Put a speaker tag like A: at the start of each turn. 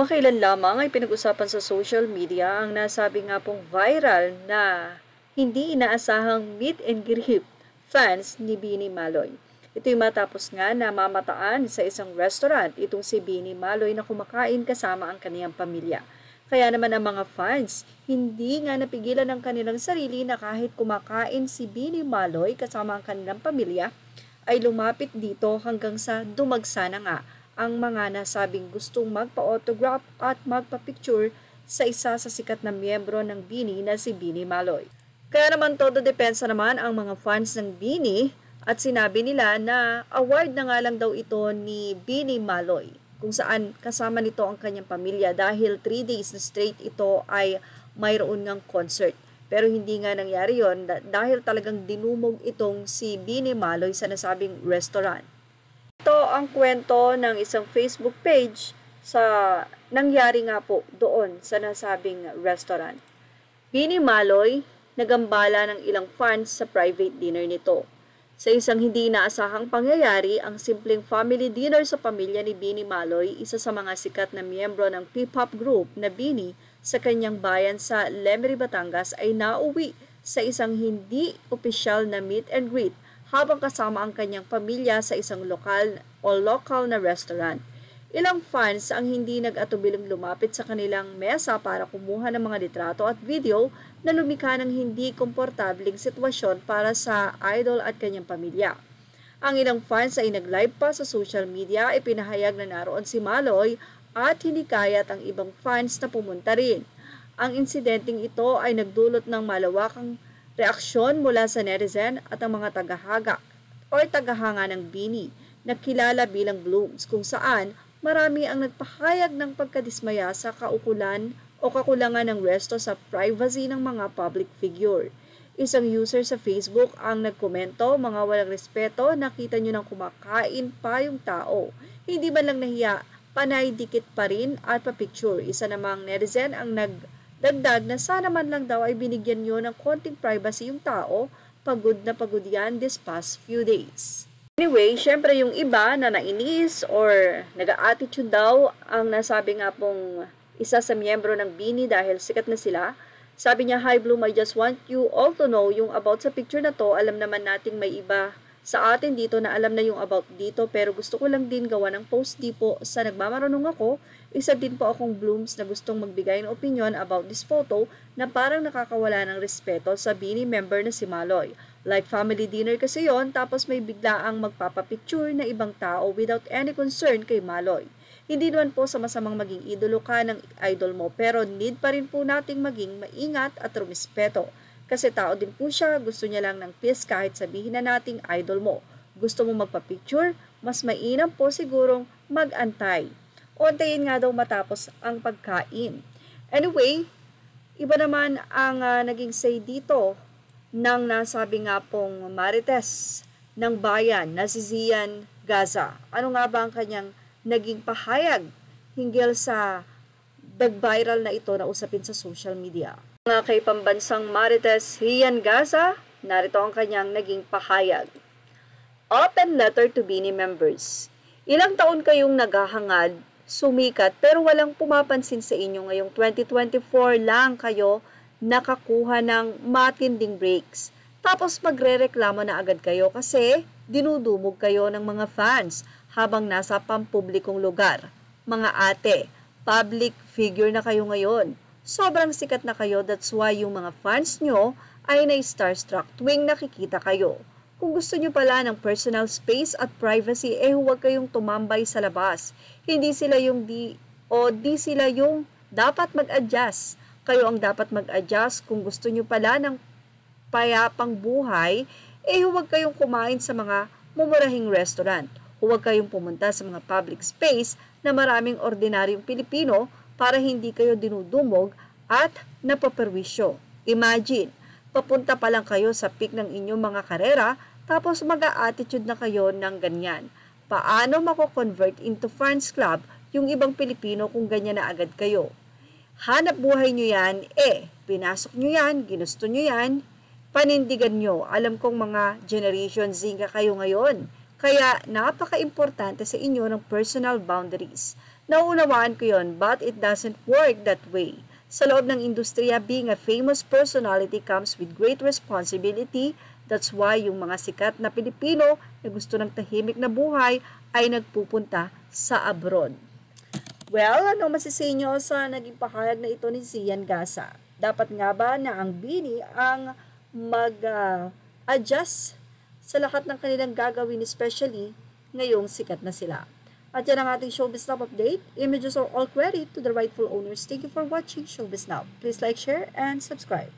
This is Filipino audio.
A: Makailan lamang ay pinag-usapan sa social media ang nasabi nga pong viral na hindi inaasahang meet and greet fans ni Bini Maloy. Ito'y matapos nga na mamataan sa isang restaurant itong si Bini Maloy na kumakain kasama ang kaniyang pamilya. Kaya naman ang mga fans, hindi nga napigilan ng kanilang sarili na kahit kumakain si Bini Maloy kasama ang kanilang pamilya, ay lumapit dito hanggang sa dumagsa na nga ang mga nasabing gustong magpa-autograph at magpa-picture sa isa sa sikat na miyembro ng Bini na si Bini Maloy. Kaya naman todo depensa naman ang mga fans ng Bini at sinabi nila na award na nga lang daw ito ni Bini Maloy kung saan kasama nito ang kanyang pamilya dahil 3 days na straight ito ay mayroon ng concert. Pero hindi nga nangyari yon dahil talagang dinumog itong si Bini Maloy sa nasabing restaurant. Ito ang kwento ng isang Facebook page sa nangyari nga po doon sa nasabing restaurant. Bini Maloy nagambala ng ilang fans sa private dinner nito. Sa isang hindi inaasahang pangyayari, ang simpleng family dinner sa pamilya ni Bini Maloy, isa sa mga sikat na miyembro ng P-pop group na Bini sa kanyang bayan sa Lemery, Batangas ay nauwi sa isang hindi opisyal na meet and greet habang kasama ang kanyang pamilya sa isang local na restaurant. Ilang fans ang hindi nag-atubiling lumapit sa kanilang mesa para kumuha ng mga litrato at video na lumikha ng hindi komportabling sitwasyon para sa idol at kanyang pamilya. Ang ilang fans ay nag-live pa sa social media ay pinahayag na naroon si Maloy at hinikayat ang ibang fans na pumunta rin. Ang insidenteng ito ay nagdulot ng malawakang reaksyon mula sa netizen at ang mga tagahanga ng Bini na kilala bilang Blooms kung saan marami ang nagpahayag ng pagkadismaya sa kaukulan o kakulangan ng resto sa privacy ng mga public figure. Isang user sa Facebook ang nagkomento, mga walang respeto, nakita nyo nang kumakain pa yung tao. Hindi man lang nahiya, panay dikit pa rin at pa-picture. Isa namang netizen ang nagdagdag na sana man lang daw ay binigyan nyo ng konting privacy yung tao, pagod na pagod yan this past few days. Anyway, syempre yung iba na nainis or nag-attitude daw ang nasabi nga pong isa sa miyembro ng Bini dahil sikat na sila. Sabi niya, "Hi Bloom, I just want you all to know yung about sa picture na to. Alam naman nating may iba sa atin dito na alam na yung about dito pero gusto ko lang din gawa ng post di po sa nagmamarunong ako. Isa din po akong Blooms na gustong magbigay ng opinion about this photo na parang nakakawala ng respeto sa Bini member na si Maloy. Like family dinner kasi yon tapos may biglaang magpapapicture na ibang tao without any concern kay Maloy. Hindi naman po sa masamang maging idolo ka ng idol mo pero need pa rin po nating maging maingat at rumispeto. Kasi tao din po siya, gusto niya lang ng peace kahit sabihin na nating idol mo. Gusto mo magpa-picture, mas mainam po sigurong mag-antay. O antayin nga daw matapos ang pagkain. Anyway, iba naman ang naging say dito ng nasabi nga pong marites ng bayan na si Zian Gaza. Ano nga ba ang kanyang naging pahayag hinggil sa nag-viral na ito na usapin sa social media? Mga kay pambansang marites Zian Gaza, narito ang kanyang naging pahayag. Open letter to Bini members. Ilang taon kayong naghahangad, sumikat pero walang pumapansin sa inyo ngayong 2024 lang kayo nakakuha ng matinding breaks. Tapos magrereklamo na agad kayo kasi dinudumog kayo ng mga fans habang nasa pampublikong lugar. Mga ate, public figure na kayo ngayon. Sobrang sikat na kayo, that's why yung mga fans nyo ay na-starstruck tuwing nakikita kayo. Kung gusto nyo pala ng personal space at privacy, huwag kayong tumambay sa labas. Hindi sila yung di sila yung dapat mag-adjust. Kayo ang dapat mag-adjust kung gusto nyo pala ng payapang buhay, huwag kayong kumain sa mga mumurahing restaurant. Huwag kayong pumunta sa mga public space na maraming ordinaryong Pilipino para hindi kayo dinudumog at napaperwisyo. Imagine, papunta pa lang kayo sa peak ng inyong mga karera, tapos mag-a-attitude na kayo ng ganyan. Paano mako-convert into fans club yung ibang Pilipino kung ganyan na agad kayo? Hanap buhay nyo yan, pinasok nyo yan, ginusto nyo yan, panindigan nyo. Alam kong mga Generation Z kayo ngayon. Kaya napaka-importante sa inyo ng personal boundaries. Nauunawaan ko yon, but it doesn't work that way. Sa loob ng industriya, being a famous personality comes with great responsibility. That's why yung mga sikat na Pilipino na gusto ng tahimik na buhay ay nagpupunta sa abroad. Well, ano masisay nyo sa naging pahayag na ito ni Zian Gasa? Dapat nga ba na ang Bini ang mag-adjust sa lahat ng kanilang gagawin, especially ngayong sikat na sila? At yan ang ating Showbiz Now update. Images are all queried to the rightful owners. Thank you for watching Showbiz Now. Please like, share, and subscribe.